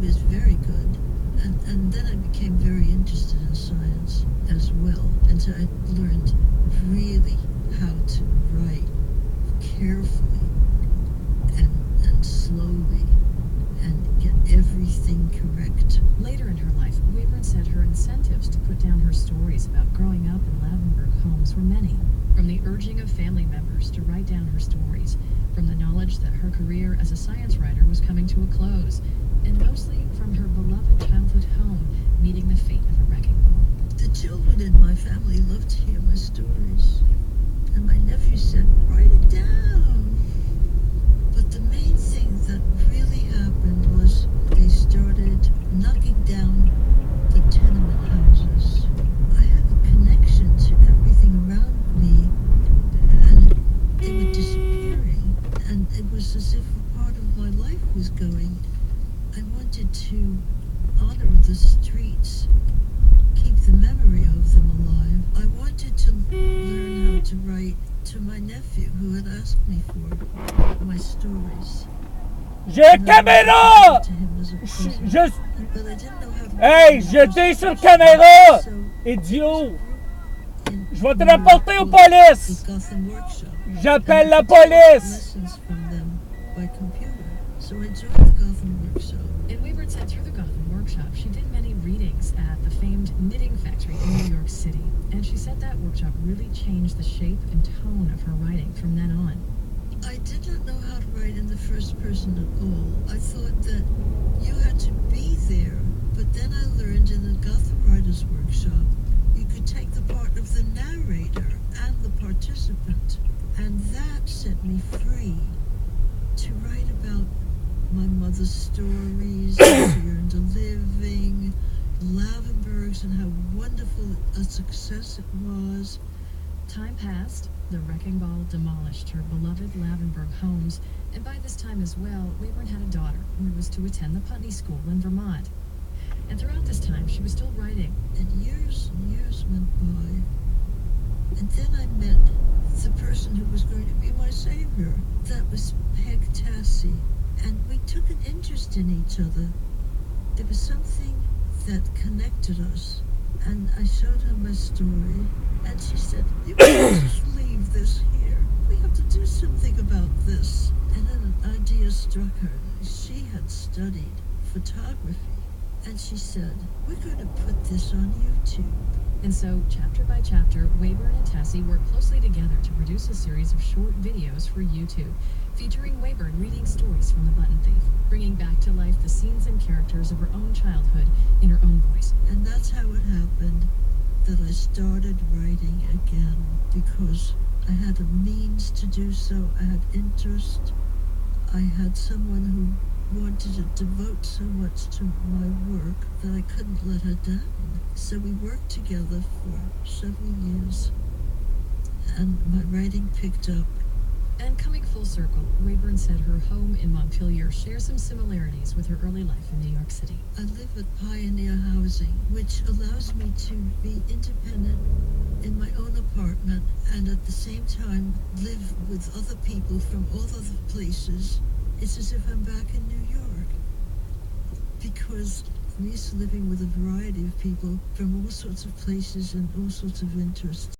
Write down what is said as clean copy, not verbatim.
was very good. And then I became very interested in science as well. And so I learned really how to write carefully and slowly and get everything correct. Later in her life, Wayburn said her incentives to put down her stories about growing up in Lavenburg homes were many. From the urging of family members to write down her stories, from the knowledge that her career as a science writer was coming to a close, and mostly from her beloved childhood home meeting the fate of a wrecking ball. The children in my family loved to hear my stories, and my nephew said, "Write it down." But the main thing that really happened was they started knocking down the tenement houses. I had a connection to everything around me, and they were disappearing, and it was as if a part of my life was going. I wanted to honor the streets, keep the memory of them alive. I wanted to learn how to write to my nephew who had asked me for my stories. J'ai caméra! To him as a present. Juste. But I didn't know how to Hey, write. j'étais sur caméra! So, Idiot! in Je vais te New rapporter aux York, polices! the Gotham Workshop. J'appelle la And I took police! lessons from them by computer. So I joined the Gotham Workshop. And Wayburn said through the Gotham Workshop, she did many readings at the famed Knitting Factory in New York City. And she said that workshop really changed the shape and tone of her writing from then on. I did not know how to write in the first person at all. I thought that you had to be there. But then I learned in the Gotham Writers Workshop, you could take the part of the narrator and the participant. And that set me free to write about my mother's stories, how she earned a living, Lavenburg's, and how wonderful a success it was. Time passed, the wrecking ball demolished her beloved Lavenburg homes, and by this time as well, Wayburn had a daughter who was to attend the Putney School in Vermont. And throughout this time, she was still writing. And years went by. And then I met the person who was going to be my savior. That was Peg Tassie. And we took an interest in each other. There was something that connected us. And I showed her my story. And she said, "You can't just leave this here. We have to do something about this." And then an idea struck her. She had studied photography. And she said, "We're going to put this on YouTube." And so, chapter by chapter, Wayburn and Tassie worked closely together to produce a series of short videos for YouTube, featuring Wayburn reading stories from The Button Thief, bringing back to life the scenes and characters of her own childhood in her own voice. And that's how it happened that I started writing again, because I had a means to do so. I had interest. I had someone who wanted to devote so much to my work that I couldn't let her down. So we worked together for several years, and my writing picked up. And coming full circle, Wayburn said her home in Montpelier shares some similarities with her early life in New York City. I live at Pioneer Housing, which allows me to be independent in my own apartment and at the same time live with other people from all other places. It's as if I'm back in New York, because I'm used to living with a variety of people from all sorts of places and all sorts of interests.